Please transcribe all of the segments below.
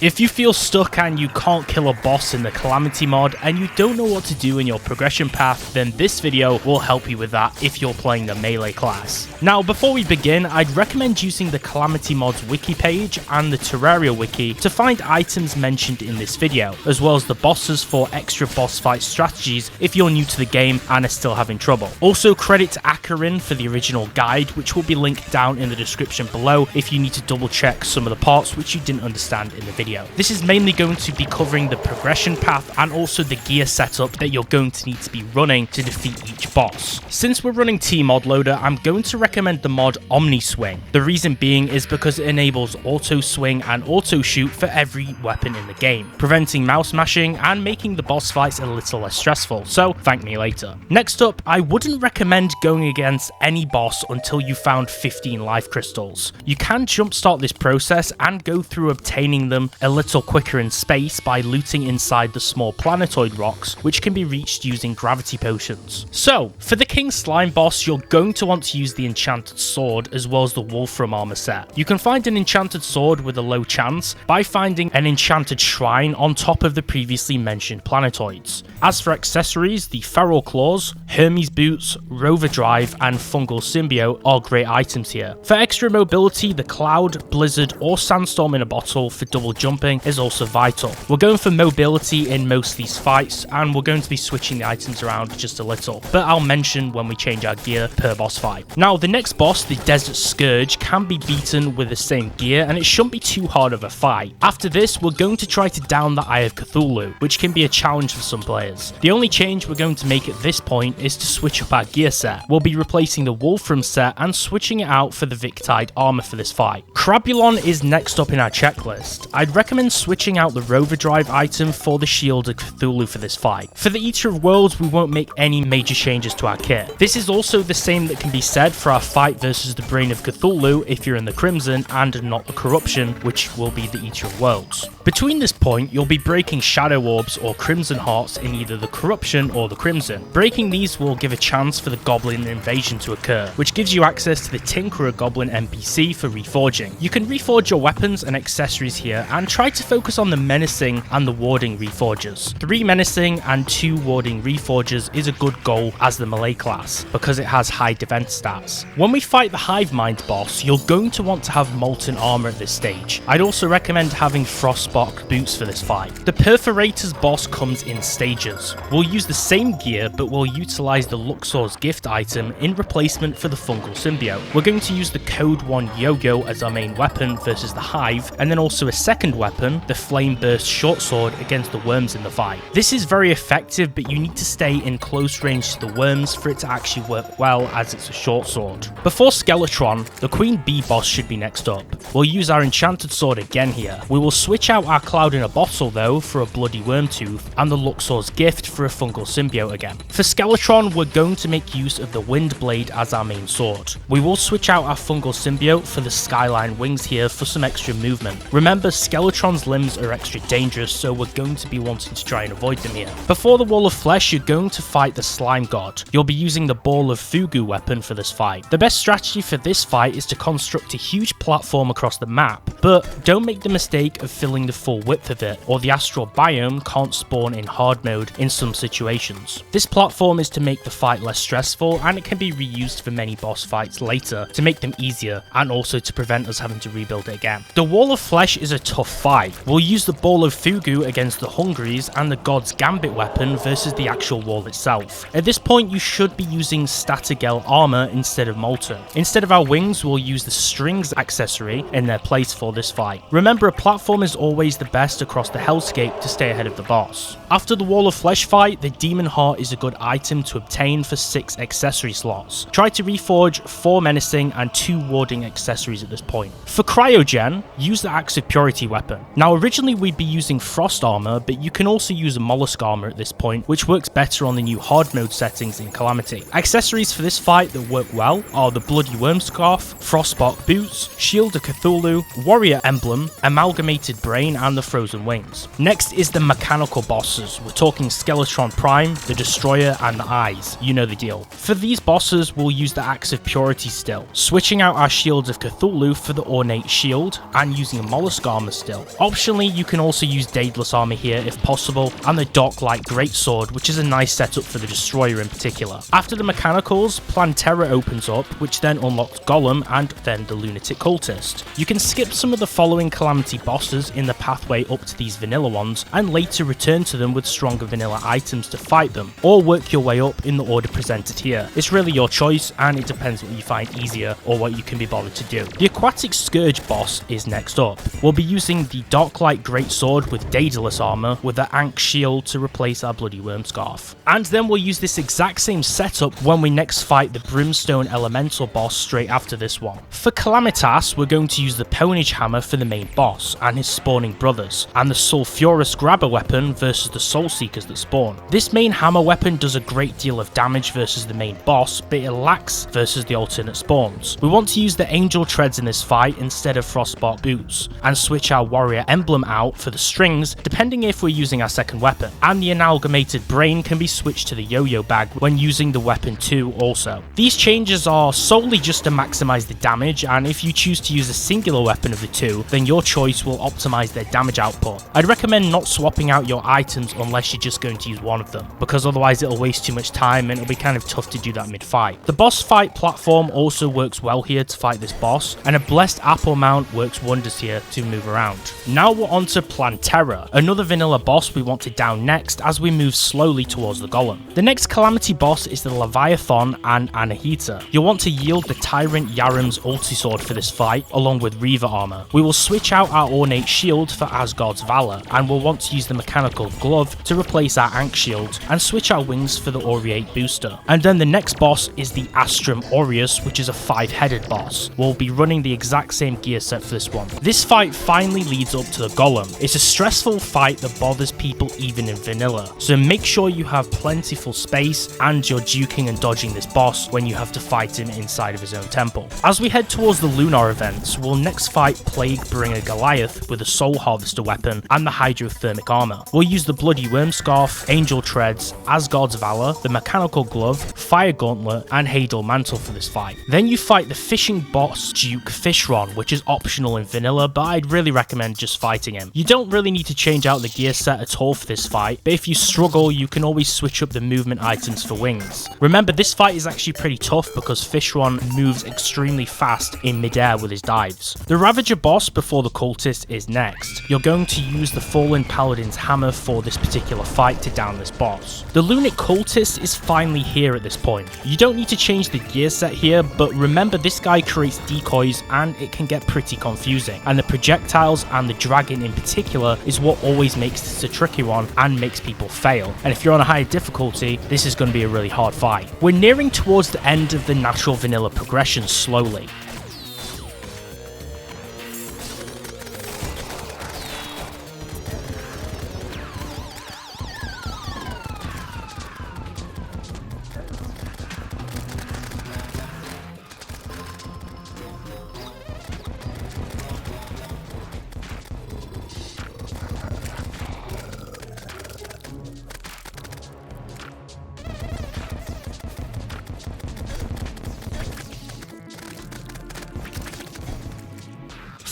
If you feel stuck and you can't kill a boss in the Calamity mod and you don't know what to do in your progression path, then this video will help you with that if you're playing the melee class. Now before we begin, I'd recommend using the Calamity Mods wiki page and the Terraria wiki to find items mentioned in this video, as well as the bosses for extra boss fight strategies if you're new to the game and are still having trouble. Also credit to Akarin for the original guide, which will be linked down in the description below if you need to double check some of the parts which you didn't understand in the video. This is mainly going to be covering the progression path and also the gear setup that you're going to need to be running to defeat each boss. Since we're running T-Mod Loader, I'm going to recommend the mod Omni Swing. The reason being is because it enables auto swing and auto shoot for every weapon in the game, preventing mouse mashing and making the boss fights a little less stressful, so thank me later. Next up, I wouldn't recommend going against any boss until you found 15 life crystals. You can jumpstart this process and go through obtaining them a little quicker in space by looting inside the small planetoid rocks, which can be reached using gravity potions. So, for the King Slime boss, you're going to want to use the enchanted sword as well as the Wolfram armor set. You can find an enchanted sword with a low chance by finding an enchanted shrine on top of the previously mentioned planetoids. As for accessories, the Feral Claws, Hermes Boots, Rover Drive and Fungal Symbiote are great items here. For extra mobility, the Cloud, Blizzard or Sandstorm in a bottle for double jumping is also vital. We're going for mobility in most of these fights and we're going to be switching the items around just a little, but I'll mention when we change our gear per boss fight. Now the next boss, the Desert Scourge, can be beaten with the same gear and it shouldn't be too hard of a fight. After this, we're going to try to down the Eye of Cthulhu, which can be a challenge for some players. The only change we're going to make at this point is to switch up our gear set. We'll be replacing the Wolfram set and switching it out for the Victide armor for this fight. Crabulon is next up in our checklist. I'd recommend switching out the Rover Drive item for the Shield of Cthulhu for this fight. For the Eater of Worlds, we won't make any major changes to our kit. This is also the same that can be said for our fight versus the Brain of Cthulhu if you're in the Crimson and not the Corruption, which will be the Eater of Worlds. Between this point, you'll be breaking Shadow Orbs or Crimson Hearts in either the Corruption or the Crimson. Breaking these will give a chance for the Goblin invasion to occur, which gives you access to the Tinkerer Goblin NPC for reforging. You can reforge your weapons and accessories here and try to focus on the menacing and the warding reforgers. 3 menacing and 2 warding reforgers is a good goal as the melee class because it has high defense stats. When we fight the Hive Mind boss, you're going to want to have molten armor at this stage. I'd also recommend having Frostbark boots for this fight. The Perforators boss comes in stages. We'll use the same gear but we'll utilize the Luxor's gift item in replacement for the Fungal Symbiote. We're going to use the Code 1 Yo-Yo as our main weapon versus the Hive, and then also a second weapon, the Flame Burst Short Sword against the worms in the fight. This is very effective, but you need to stay in close range to the worms for it to actually work well as it's a short sword. Before Skeletron, the Queen Bee boss should be next up. We'll use our enchanted sword again here. We will switch out our Cloud in a Bottle though for a Bloody Worm Tooth and the Luxor's Gift for a Fungal Symbiote again. For Skeletron, we're going to make use of the Wind Blade as our main sword. We will switch out our Fungal Symbiote for the Skyline Wings here for some extra movement. Remember, Skeletron's limbs are extra dangerous, so we're going to be wanting to try and avoid them here. Before the Wall of Flesh, you're going to fight the Slime God. You'll be using the Ball of Fugu weapon for this fight. The best strategy for this fight is to construct a huge platform across the map, but don't make the mistake of filling the full width of it, or the Astral Biome can't spawn in hard mode in some situations. This platform is to make the fight less stressful, and it can be reused for many boss fights later to make them easier, and also to prevent us having to rebuild it again. The Wall of Flesh is a tough fight. We'll use the Ball of Fugu against the Hungries and the God's Gambit weapon versus the actual wall itself. At this point, you should be using Statagel armor instead of Molten. Instead of our wings, we'll use the Strings accessory in their place for this fight. Remember, a platform is always the best across the hellscape to stay ahead of the boss. After the Wall of Flesh fight, the Demon Heart is a good item to obtain for 6 accessory slots. Try to reforge 4 menacing and 2 warding accessories at this point. For Cryogen, use the Axe of Purity weapon. Now originally we'd be using Frost armor, but you can also use a Mollusk armor at this point, which works better on the new hard mode settings in Calamity. Accessories for this fight that work well are the Bloody Worm Scarf, Frostbark Boots, Shield of Cthulhu, Warrior Emblem, Amalgamated Brain and the Frozen Wings. Next is the mechanical bosses. We're talking Skeletron Prime, the Destroyer and the Eyes. You know the deal. For these bosses, we'll use the Axe of Purity still, switching out our Shields of Cthulhu for the Ornate Shield and using a Mollusk armor still. Optionally, you can also use Daedalus armor here if possible, and the Dark-Light Greatsword, which is a nice setup for the Destroyer in particular. After the mechanicals, Plantera opens up, which then unlocks Golem and then the Lunatic Cultist. You can skip some of the following Calamity bosses in the pathway up to these vanilla ones, and later return to them with stronger vanilla items to fight them, or work your way up in the order presented here. It's really your choice, and it depends what you find easier or what you can be bothered to do. The Aquatic Scourge boss is next up. We'll be using the Dark-Light Greatsword with Daedalus armor with the Ankh shield to replace our Bloody Worm Scarf. And then we'll use this exact same setup when we next fight the Brimstone Elemental boss straight after this one. For Calamitas, we're going to use the Ponage Hammer for the main boss and his spawning brothers, and the Sulphurous Grabber weapon versus the Soul Seekers that spawn. This main hammer weapon does a great deal of damage versus the main boss, but it lacks versus the alternate spawns. We want to use the Angel Treads in this fight instead of Frostbark Boots, and switch our Warrior Emblem out for the strings depending if we're using our second weapon, and the Amalgamated Brain can be switched to the Yo-Yo bag when using the weapon 2 also. These changes are solely just to maximize the damage, and if you choose to use a singular weapon of the two, then your choice will optimize their damage output. I'd recommend not swapping out your items unless you're just going to use one of them, because otherwise it'll waste too much time and it'll be kind of tough to do that mid-fight. The boss fight platform also works well here to fight this boss, and a Blessed Apple mount works wonders here to move around. Now we're on to Plantera, another vanilla boss we want to down next as we move slowly towards the Golem. The next Calamity boss is the Leviathan and Anahita. You'll want to yield the Tyrant Yaram's Ultisword for this fight, along with Reaver armor. We will switch out our Ornate Shield for Asgard's Valor, and we'll want to use the Mechanical Glove to replace our Ankh Shield, and switch our wings for the Aureate Booster. And then the next boss is the Astrum Aureus, which is a 5-headed boss. We'll be running the exact same gear set for this one. This fight finally leads up to the Golem. It's a stressful fight that bothers people even in vanilla, so make sure you have plentiful space and you're duking and dodging this boss when you have to fight him inside of his own temple. As we head towards the Lunar events, we'll next fight Plaguebringer Goliath with a Soul Harvester weapon and the Hydrothermic armor. We'll use the Bloody Worm Scarf, Angel Treads, Asgard's Valor, the Mechanical Glove, Fire Gauntlet, and Hadal Mantle for this fight. Then you fight the fishing boss Duke Fishron, which is optional in vanilla, but I'd really recommend just fighting him. You don't really need to change out the gear set at all for this fight, but if you struggle, you can always switch up the movement items for wings. Remember, this fight is actually pretty tough because Fishron moves extremely fast in midair with his dives. The Ravager boss before the Cultist is next. You're going to use the Fallen Paladin's Hammer for this particular fight to down this boss. The Lunatic Cultist is finally here at this point. You don't need to change the gear set here, but remember this guy creates decoys and it can get pretty confusing, and the projectiles and the dragon in particular is what always makes this a tricky one and makes people fail, and if you're on a higher difficulty, this is going to be a really hard fight. We're nearing towards the end of the natural vanilla progression slowly.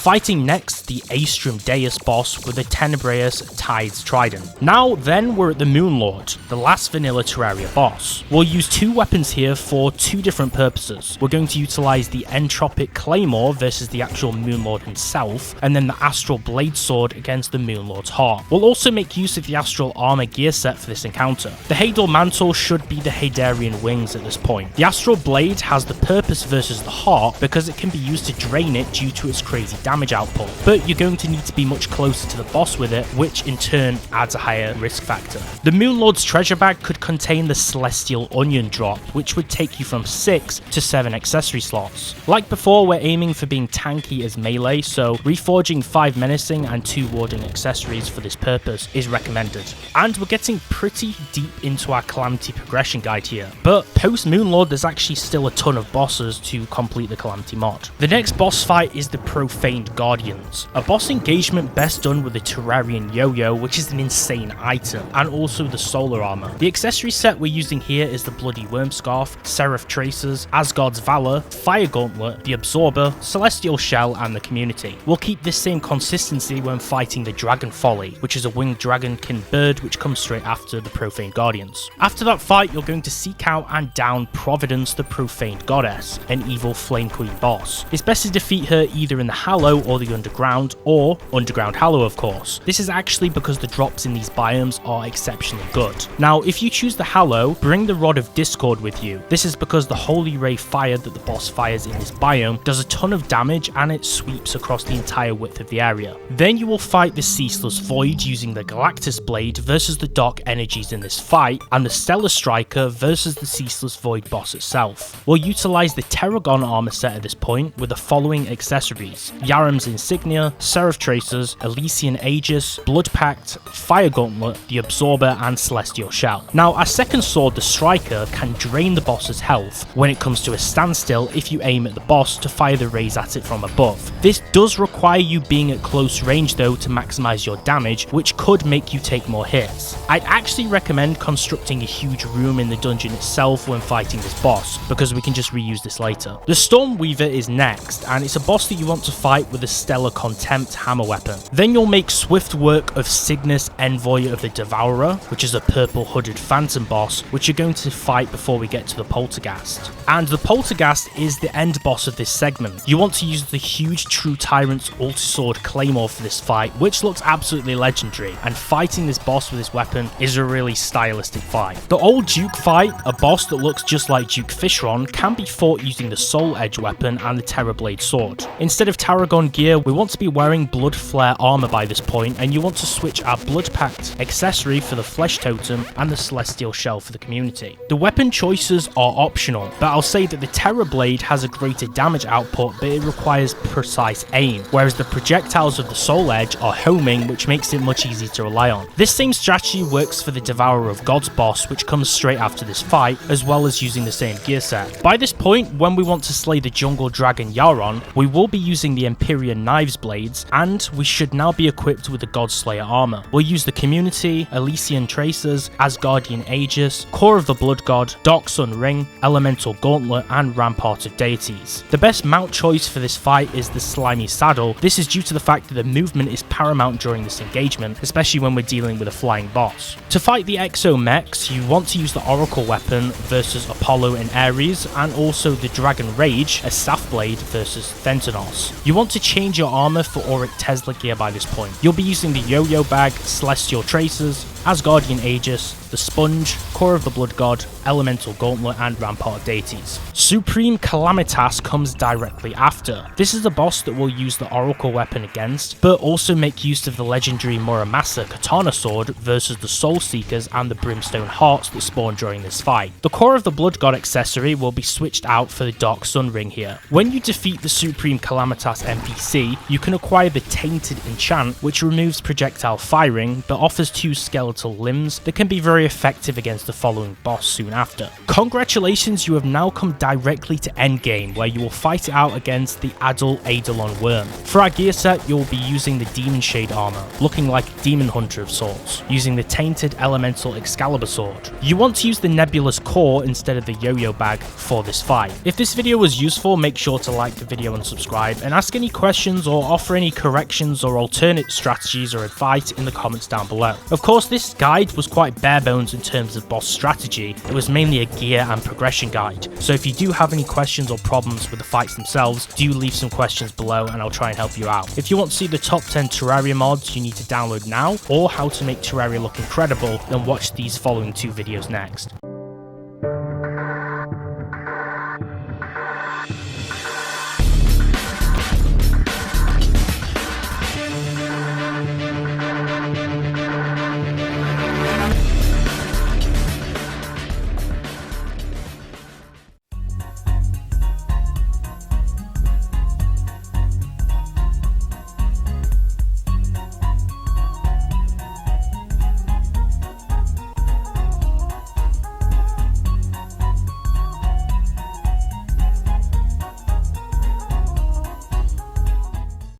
Fighting next, the Astrum Deus boss with the Tenebraeus Tides Trident. Now then, we're at the Moonlord, the last vanilla Terraria boss. We'll use two weapons here for two different purposes. We're going to utilize the Entropic Claymore versus the actual Moonlord himself, and then the Astral Blade Sword against the Moonlord's heart. We'll also make use of the Astral Armor gear set for this encounter. The Hadal Mantle should be the Hadarian wings at this point. The Astral Blade has the purpose versus the heart because it can be used to drain it due to its crazy damage output, but you're going to need to be much closer to the boss with it, which in turn adds a higher risk factor. The Moonlord's treasure bag could contain the Celestial Onion drop, which would take you from 6 to 7 accessory slots. Like before, we're aiming for being tanky as melee, so reforging 5 menacing and 2 warding accessories for this purpose is recommended. And we're getting pretty deep into our Calamity progression guide here, but post Moonlord there's actually still a ton of bosses to complete the Calamity mod. The next boss fight is the Profaned Guardians. boss. A boss engagement best done with the Terrarian Yo-Yo, which is an insane item, and also the solar armor. The accessory set we're using here is the Bloody Worm Scarf, Seraph Tracers, Asgard's Valor, Fire Gauntlet, the Absorber, Celestial Shell, and the Community. We'll keep this same consistency when fighting the Dragon Folly, which is a winged dragonkin bird which comes straight after the Profaned Guardians. After that fight, you're going to seek out and down Providence, the Profaned Goddess, an evil Flame Queen boss. It's best to defeat her either in the Hallow or the Underground, or Underground Hallow of course. This is actually because the drops in these biomes are exceptionally good. Now, if you choose the Hallow, bring the Rod of Discord with you. This is because the Holy Ray fire that the boss fires in this biome does a ton of damage and it sweeps across the entire width of the area. Then you will fight the Ceaseless Void using the Galactus Blade versus the Dark Energies in this fight, and the Stellar Striker versus the Ceaseless Void boss itself. We'll utilize the Terragon armor set at this point with the following accessories: Yaram's Insignia, Seraph Tracers, Elysian Aegis, Blood Pact, Fire Gauntlet, the Absorber, and Celestial Shell. Now, our second sword, the Striker, can drain the boss's health when it comes to a standstill if you aim at the boss to fire the rays at it from above. This does require you being at close range though to maximize your damage, which could make you take more hits. I'd actually recommend constructing a huge room in the dungeon itself when fighting this boss, because we can just reuse this later. The Stormweaver is next, and it's a boss that you want to fight with a Stellar Contempt hammer weapon. Then you'll make swift work of Cygnus, Envoy of the Devourer, which is a purple hooded phantom boss, which you're going to fight before we get to the Poltergast. And the Poltergast is the end boss of this segment. You want to use the huge True Tyrant's Ultisword Claymore for this fight, which looks absolutely legendary, and fighting this boss with this weapon is a really stylistic fight. The old Duke fight, a boss that looks just like Duke Fishron, can be fought using the Soul Edge weapon and the Terrorblade sword. Instead of Tarragon gear, we want to be wearing Blood Flare armor by this point, and you want to switch our Blood Pact accessory for the Flesh Totem and the Celestial Shell for the Community. The weapon choices are optional, but I'll say that the Terrorblade has a greater damage output, but it requires precise aim, whereas the projectiles of the Soul Edge are homing, which makes it much easier to rely on. This same strategy works for the Devourer of Gods boss, which comes straight after this fight, as well as using the same gear set. By this point, when we want to slay the Jungle Dragon Yaron, we will be using the Empyrean Knives blades, and we should now be equipped with the Godslayer armor. We'll use the Community, Elysian Tracers, Asgardian Aegis, Core of the Blood God, Dark Sun Ring, Elemental Gauntlet, and Rampart of Deities. The best mount choice for this fight is the Slimy Saddle. This is due to the fact that the movement is paramount during this engagement, especially when we're dealing with a flying boss. To fight the Exo Mechs, you want to use the Oracle weapon versus Apollo and Ares, and also the Dragon Rage, a staff blade versus Thentanos. You want to change your armor for Auric Tesla gear by this point. You'll be using the Yo-Yo Bag, Celestial Tracers, Asgardian Aegis, the Sponge, Core of the Blood God, Elemental Gauntlet, and Rampart of Deities. Supreme Calamitas comes directly after. This is a boss that will use the Oracle weapon against, but also make use of the legendary Muramasa Katana sword versus the Soul Seekers and the Brimstone Hearts that spawn during this fight. The Core of the Blood God accessory will be switched out for the Dark Sun Ring here. When you defeat the Supreme Calamitas NPC, you can acquire the Tainted Enchant, which removes projectile firing, but offers 2 skeletal limbs that can be very effective against the following boss soon after. Congratulations, you have now come directly to endgame, where you will fight it out against the Adul Eidolon Worm. For our gear set, you will be using the Demon Shade armor, looking like a Demon Hunter of sorts, using the Tainted Elemental Excalibur sword. You want to use the Nebulous Core instead of the Yo-Yo Bag for this fight. If this video was useful, make sure to like the video and subscribe, and ask any questions or offer any corrections or alternate strategies or advice in the comments down below. Of course, this guide was quite bare bones in terms of boss strategy. It was mainly a gear and progression guide, so if you do have any questions or problems with the fights themselves, do leave some questions below and I'll try and help you out. If you want to see the top 10 Terraria mods you need to download now, or how to make Terraria look incredible, then watch these following 2 videos next.